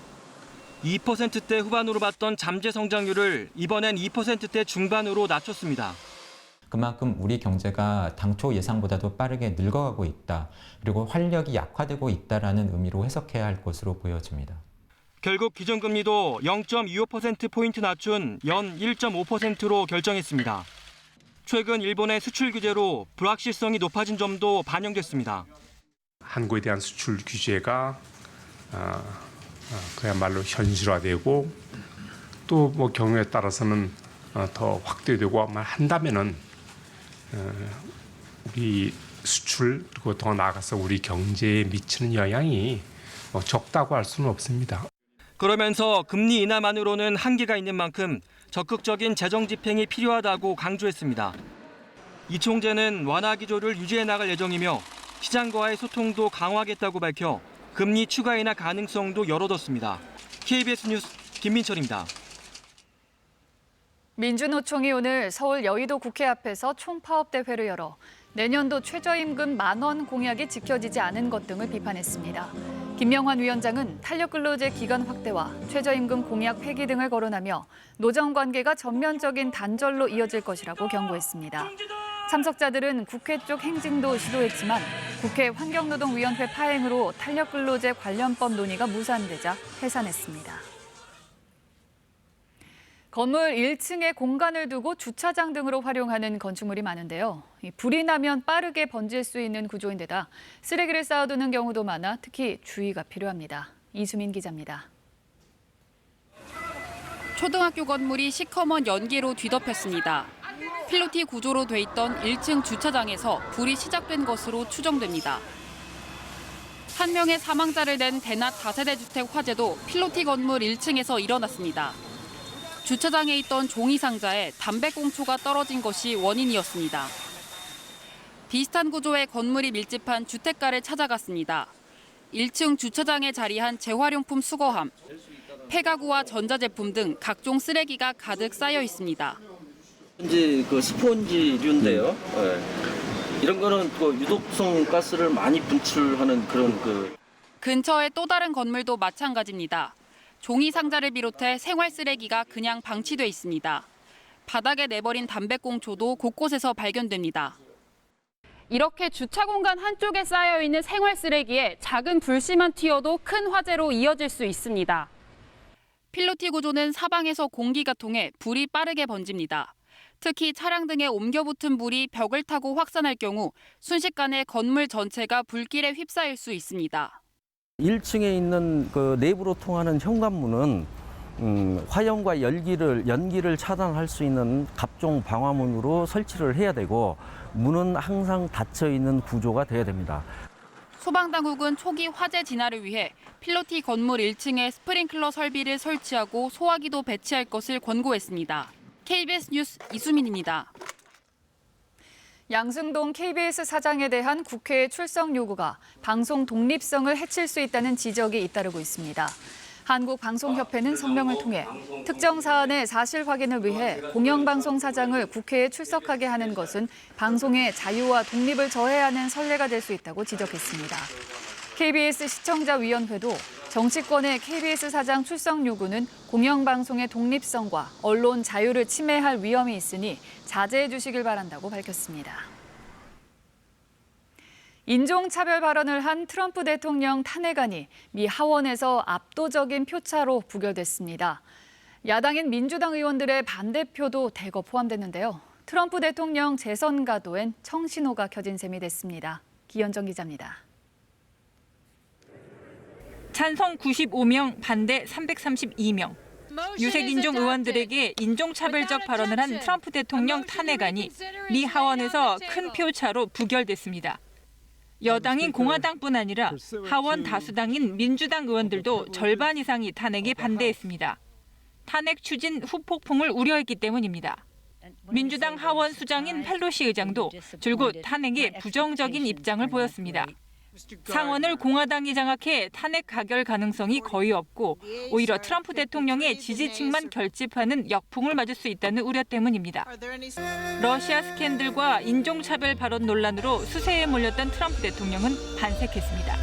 2%대 후반으로 봤던 잠재 성장률을 이번엔 2%대 중반으로 낮췄습니다. 그만큼 우리 경제가 당초 예상보다도 빠르게 늙어가고 있다. 그리고 활력이 약화되고 있다라는 의미로 해석해야 할 것으로 보여집니다. 결국 기준금리도 0.25%포인트 낮춘 연 1.5%로 결정했습니다. 최근 일본의 수출 규제로 불확실성이 높아진 점도 반영됐습니다. 한국에 대한 수출 규제가 그야말로 현실화되고 또 경우에 따라서는 더 확대되고 한다면은 우리 수출 그리고 더 나아가서 우리 경제에 미치는 영향이 적다고 할 수는 없습니다. 그러면서 금리 인하만으로는 한계가 있는 만큼 적극적인 재정 집행이 필요하다고 강조했습니다. 이 총재는 완화 기조를 유지해 나갈 예정이며 시장과의 소통도 강화하겠다고 밝혀 금리 추가 인하 가능성도 열어뒀습니다. KBS 뉴스 김민철입니다. 민주노총이 오늘 서울 여의도 국회 앞에서 총파업 대회를 열어 내년도 최저임금 10,000원 공약이 지켜지지 않은 것 등을 비판했습니다. 김명환 위원장은 탄력근로제 기간 확대와 최저임금 공약 폐기 등을 거론하며 노정 관계가 전면적인 단절로 이어질 것이라고 경고했습니다. 참석자들은 국회 쪽 행진도 시도했지만 국회 환경노동위원회 파행으로 탄력근로제 관련법 논의가 무산되자 해산했습니다. 건물 1층에 공간을 두고 주차장 등으로 활용하는 건축물이 많은데요. 불이 나면 빠르게 번질 수 있는 구조인데다 쓰레기를 쌓아두는 경우도 많아 특히 주의가 필요합니다. 이수민 기자입니다. 초등학교 건물이 시커먼 연기로 뒤덮였습니다. 필로티 구조로 돼 있던 1층 주차장에서 불이 시작된 것으로 추정됩니다. 한 명의 사망자를 낸 대낮 다세대 주택 화재도 필로티 건물 1층에서 일어났습니다. 주차장에 있던 종이 상자에 담배꽁초가 떨어진 것이 원인이었습니다. 비슷한 구조의 건물이 밀집한 주택가를 찾아갔습니다. 1층 주차장에 자리한 재활용품 수거함, 폐가구와 전자제품 등 각종 쓰레기가 가득 쌓여 있습니다. 현재 스폰지류인데요. 이런 거는 유독성 가스를 많이 분출하는 그런 근처의 또 다른 건물도 마찬가지입니다. 종이 상자를 비롯해 생활 쓰레기가 그냥 방치돼 있습니다. 바닥에 내버린 담배꽁초도 곳곳에서 발견됩니다. 이렇게 주차 공간 한쪽에 쌓여 있는 생활 쓰레기에 작은 불씨만 튀어도 큰 화재로 이어질 수 있습니다. 필로티 구조는 사방에서 공기가 통해 불이 빠르게 번집니다. 특히 차량 등에 옮겨 붙은 불이 벽을 타고 확산할 경우 순식간에 건물 전체가 불길에 휩싸일 수 있습니다. 1층에 있는 내부로 통하는 현관문은 화염과 연기를 차단할 수 있는 갑종 방화문으로 설치를 해야 되고 문은 항상 닫혀 있는 구조가 돼야 됩니다. 소방당국은 초기 화재 진화를 위해 필로티 건물 1층에 스프링클러 설비를 설치하고 소화기도 배치할 것을 권고했습니다. KBS 뉴스 이수민입니다. 양승동 KBS 사장에 대한 국회 출석 요구가 방송 독립성을 해칠 수 있다는 지적이 잇따르고 있습니다. 한국방송협회는 성명을 통해 특정 사안의 사실 확인을 위해 공영방송사장을 국회에 출석하게 하는 것은 방송의 자유와 독립을 저해하는 선례가 될 수 있다고 지적했습니다. KBS 시청자위원회도 정치권의 KBS 사장 출석 요구는 공영방송의 독립성과 언론 자유를 침해할 위험이 있으니 자제해 주시길 바란다고 밝혔습니다. 인종차별 발언을 한 트럼프 대통령 탄핵안이 미 하원에서 압도적인 표차로 부결됐습니다. 야당인 민주당 의원들의 반대표도 대거 포함됐는데요. 트럼프 대통령 재선 가도엔 청신호가 켜진 셈이 됐습니다. 기현정 기자입니다. 찬성 95명, 반대 332명. 유색인종 의원들에게 인종차별적 발언을 한 트럼프 대통령 탄핵안이 미 하원에서 큰 표차로 부결됐습니다. 여당인 공화당뿐 아니라 하원 다수당인 민주당 의원들도 절반 이상이 탄핵에 반대했습니다. 탄핵 추진 후폭풍을 우려했기 때문입니다. 민주당 하원 수장인 펠로시 의장도 줄곧 탄핵에 부정적인 입장을 보였습니다. 상원을 공화당이 장악해 탄핵 가결 가능성이 거의 없고 오히려 트럼프 대통령의 지지층만 결집하는 역풍을 맞을 수 있다는 우려 때문입니다. 러시아 스캔들과 인종차별 발언 논란으로 수세에 몰렸던 트럼프 대통령은 반색했습니다.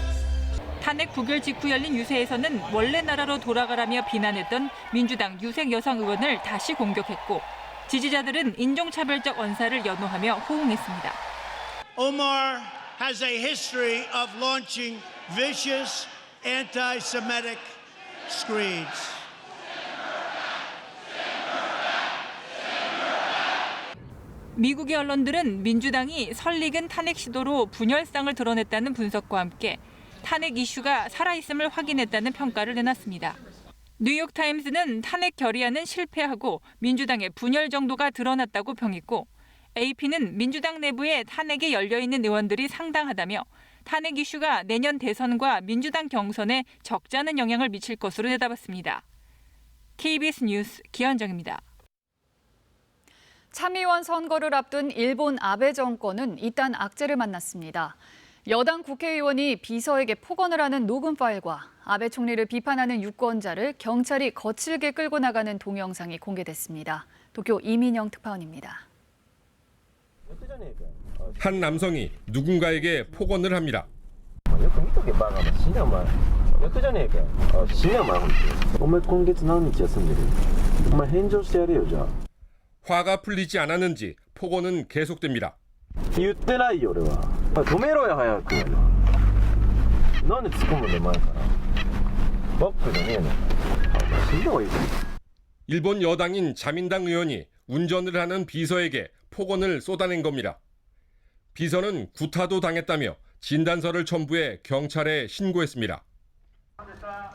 탄핵 부결 직후 열린 유세에서는 원래 나라로 돌아가라며 비난했던 민주당 유색 여성 의원을 다시 공격했고 지지자들은 인종차별적 언사를 연호하며 호응했습니다. Omar has a history of launching vicious anti-Semitic screeds. 미국의 언론들은 민주당이 설익은 탄핵 시도로 분열성을 드러냈다는 분석과 함께 탄핵 이슈가 살아있음을 확인했다는 평가를 내놨습니다. 뉴욕타임스는 탄핵 결의안은 실패하고 민주당의 분열 정도가 드러났다고 평했고 AP는 민주당 내부에 탄핵에 열려있는 의원들이 상당하다며 탄핵 이슈가 내년 대선과 민주당 경선에 적지 않은 영향을 미칠 것으로 내다봤습니다. KBS 뉴스 기현정입니다. 참의원 선거를 앞둔 일본 아베 정권은 이딴 악재를 만났습니다. 여당 국회의원이 비서에게 폭언을 하는 녹음 파일과 아베 총리를 비판하는 유권자를 경찰이 거칠게 끌고 나가는 동영상이 공개됐습니다. 도쿄 이민영 특파원입니다. 한 남성이 누군가에게 폭언을 합니다. 화가 풀리지 않았는지 폭언은 계속됩니다. 일본 여당인 자민당 의원이 운전을 하는 비서에게 폭언을 쏟아낸 겁니다. 비서는 구타도 당했다며 진단서를 첨부해 경찰에 신고했습니다.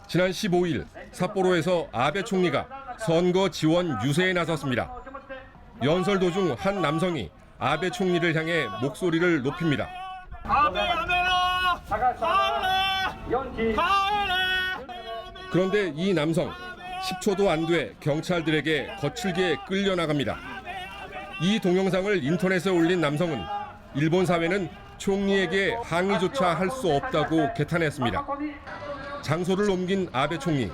지난 15일 삿포로에서 아베 총리가 선거 지원 유세에 나섰습니다. 연설 도중 한 남성이 아베 총리를 향해 목소리를 높입니다. 그런데 이 남성 10초도 안 돼 경찰들에게 거칠게 끌려나갑니다. 이 동영상을 인터넷에 올린 남성은 일본 사회는 총리에게 항의조차 할 수 없다고 개탄했습니다. 장소를 옮긴 아베 총리.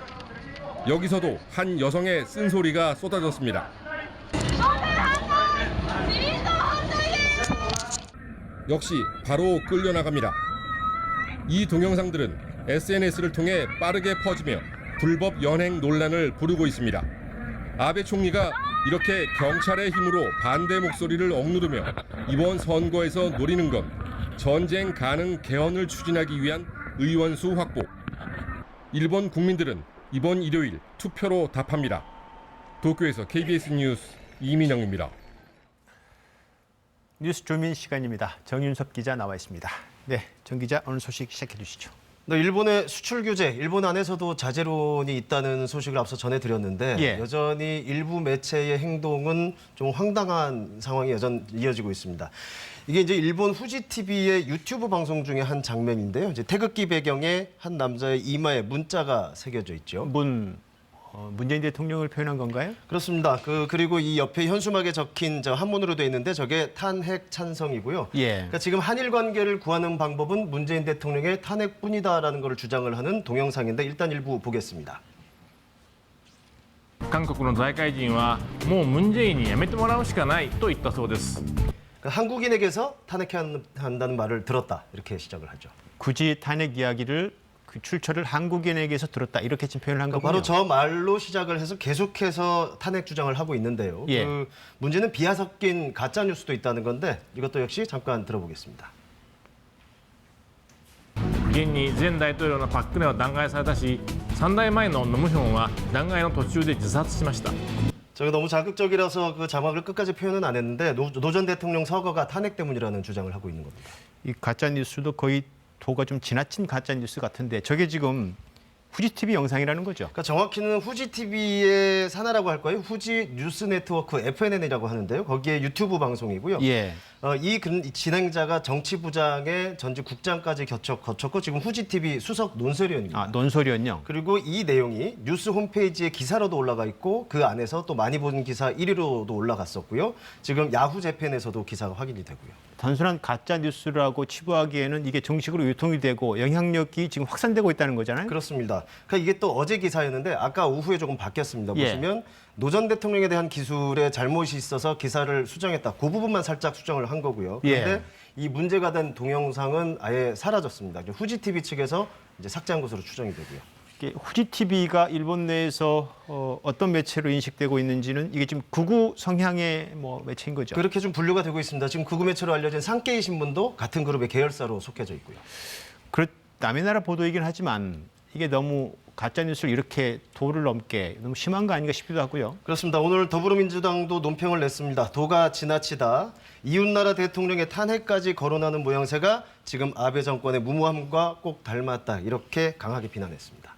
여기서도 한 여성의 쓴소리가 쏟아졌습니다. 역시 바로 끌려나갑니다. 이 동영상들은 SNS를 통해 빠르게 퍼지며 불법 연행 논란을 부르고 있습니다. 아베 총리가 이렇게 경찰의 힘으로 반대 목소리를 억누르며 이번 선거에서 노리는 건 전쟁 가능 개헌을 추진하기 위한 의원 수 확보. 일본 국민들은 이번 일요일 투표로 답합니다. 도쿄에서 KBS 뉴스 이민영입니다. 뉴스 조민 시간입니다. 정윤섭 기자 나와 있습니다. 네, 정 기자 오늘 소식 시작해 주시죠. 일본의 수출 규제, 일본 안에서도 자제론이 있다는 소식을 앞서 전해드렸는데 예. 여전히 일부 매체의 행동은 좀 황당한 상황이 여전히 이어지고 있습니다. 이게 이제 일본 후지 TV의 유튜브 방송 중에 한 장면인데요. 이제 태극기 배경에 한 남자의 이마에 문자가 새겨져 있죠. 문재인 대통령을 표현한 건가요? 그렇습니다. 그리고 이 옆에 현수막에 적힌 한문으로 돼 있는데 저게 탄핵 찬성이고요. 예. 그러니까 지금 한일 관계를 구하는 방법은 문재인 대통령의 탄핵뿐이다라는 걸 주장을 하는 동영상인데 일단 일부 보겠습니다. 韓国の財界人はもう文在寅に辞めてもらうしかないと言ったそうです。 한국인에게서 탄핵해야 한다는 말을 들었다 이렇게 시작을 하죠. 굳이 탄핵 이야기를 그 출처를 한국인에게서 들었다 이렇게 지금 표현을 한 거군요. 바로 저 말로 시작을 해서 계속해서 탄핵 주장을 하고 있는데요. 예. 문제는 비하 섞인 가짜 뉴스도 있다는 건데 이것도 역시 잠깐 들어보겠습니다. 現に前大統領のパク・クネは弾劾されたし、3代前のノムヒョンは弾劾の途中で自殺しました。 제가 너무 자극적이라서 그 자막을 끝까지 표현은 안 했는데 노 전 대통령 서거가 탄핵 때문이라는 주장을 하고 있는 겁니다. 이 가짜 뉴스도 거의 도가 좀 지나친 가짜 뉴스 같은데 저게 지금 후지 TV 영상이라는 거죠. 그러니까 정확히는 후지 TV의 산하라고 할 거예요. 후지 뉴스 네트워크 FNN이라고 하는데요. 거기에 유튜브 방송이고요. 예. 이 진행자가 정치부장의 전직 국장까지 거쳤고 지금 후지 TV 수석 논설위원입니다. 아, 논설위원요. 그리고 이 내용이 뉴스 홈페이지에 기사로도 올라가 있고 그 안에서 또 많이 본 기사 1위로도 올라갔었고요. 지금 야후 재팬에서도 기사가 확인이 되고요. 단순한 가짜 뉴스라고 치부하기에는 이게 정식으로 유통이 되고 영향력이 지금 확산되고 있다는 거잖아요. 그렇습니다. 그러니까 이게 또 어제 기사였는데 아까 오후에 조금 바뀌었습니다. 예. 보시면 노 전 대통령에 대한 기술에 잘못이 있어서 기사를 수정했다. 그 부분만 살짝 수정을 한 거고요. 그런데 예. 이 문제가 된 동영상은 아예 사라졌습니다. 후지 TV 측에서 이제 삭제한 것으로 추정이 되고요. 후지 TV가 일본 내에서 어떤 매체로 인식되고 있는지는 이게 지금 극우 성향의 매체인 거죠. 그렇게 좀 분류가 되고 있습니다. 지금 극우 매체로 알려진 산케이 신문도 같은 그룹의 계열사로 속해져 있고요. 남의 나라 보도이긴 하지만 이게 너무 가짜 뉴스를 이렇게 도를 넘게 너무 심한 거 아닌가 싶기도 하고요. 그렇습니다. 오늘 더불어민주당도 논평을 냈습니다. 도가 지나치다. 이웃나라 대통령의 탄핵까지 거론하는 모양새가 지금 아베 정권의 무모함과 꼭 닮았다. 이렇게 강하게 비난했습니다.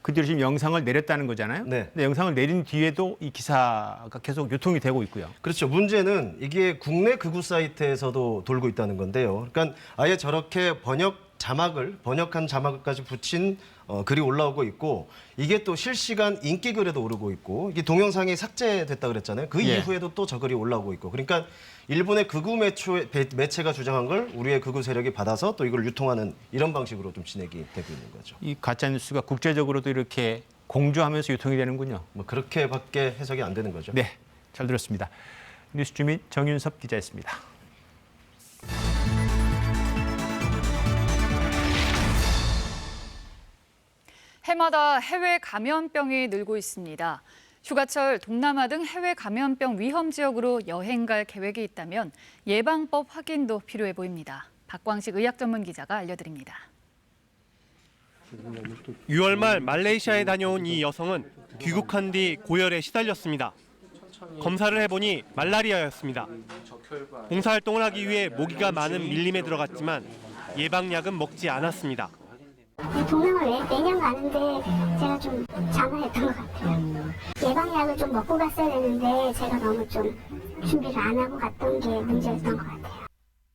그들이 지금 영상을 내렸다는 거잖아요. 네. 근데 영상을 내린 뒤에도 이 기사가 계속 유통이 되고 있고요. 그렇죠. 문제는 이게 국내 극우 사이트에서도 돌고 있다는 건데요. 그러니까 아예 저렇게 번역한 자막까지 붙인 글이 올라오고 있고 이게 또 실시간 인기 글에도 오르고 있고 이게 동영상이 삭제됐다 그랬잖아요. 그 예. 이후에도 또 저 글이 올라오고 있고 그러니까 일본의 극우 매체가 주장한 걸 우리의 극우 세력이 받아서 또 이걸 유통하는 이런 방식으로 좀 진행이 되고 있는 거죠. 이 가짜 뉴스가 국제적으로도 이렇게 공조하면서 유통이 되는군요. 그렇게밖에 해석이 안 되는 거죠. 네, 잘 들었습니다. 뉴스주민 정윤섭 기자였습니다. 해마다 해외 감염병이 늘고 있습니다. 휴가철 동남아 등 해외 감염병 위험 지역으로 여행 갈 계획이 있다면 예방법 확인도 필요해 보입니다. 박광식 의학 전문 기자가 알려드립니다. 6월 말 말레이시아에 다녀온 이 여성은 귀국한 뒤 고열에 시달렸습니다. 검사를 해보니 말라리아였습니다. 봉사활동을 하기 위해 모기가 많은 밀림에 들어갔지만 예방약은 먹지 않았습니다. 동남아 매년 가는데 제가 좀 장난했던 것 같아요. 예방약을 좀 먹고 갔어야 되는데 제가 너무 좀 준비를 안 하고 갔던 게 문제였던 것 같아요.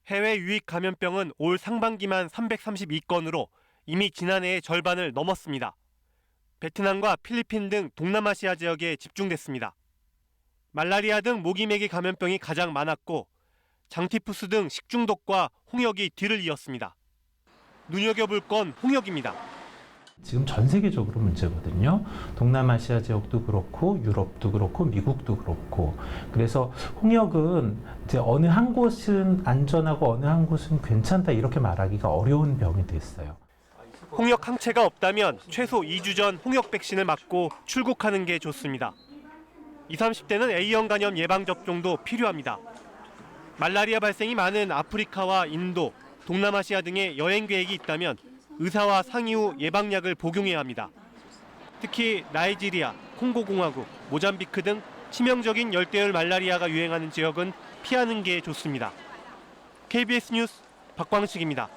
해외 유입 감염병은 올 상반기만 332건으로 이미 지난해의 절반을 넘었습니다. 베트남과 필리핀 등 동남아시아 지역에 집중됐습니다. 말라리아 등 모기매개 감염병이 가장 많았고 장티푸스 등 식중독과 홍역이 뒤를 이었습니다. 눈여겨볼 건 홍역입니다. 지금 전 세계적으로 문제거든요. 동남아시아 지역도 그렇고 유럽도 그렇고 미국도 그렇고 그래서 홍역은 이제 어느 한 곳은 안전하고 어느 한 곳은 괜찮다 이렇게 말하기가 어려운 병이 됐어요. 홍역 항체가 없다면 최소 2주 전 홍역 백신을 맞고 출국하는 게 좋습니다. 20, 30대는 A형 간염 예방 접종도 필요합니다. 말라리아 발생이 많은 아프리카와 인도, 동남아시아 등의 여행 계획이 있다면 의사와 상의 후 예방약을 복용해야 합니다. 특히 나이지리아, 콩고공화국, 모잠비크 등 치명적인 열대열 말라리아가 유행하는 지역은 피하는 게 좋습니다. KBS 뉴스 박광식입니다.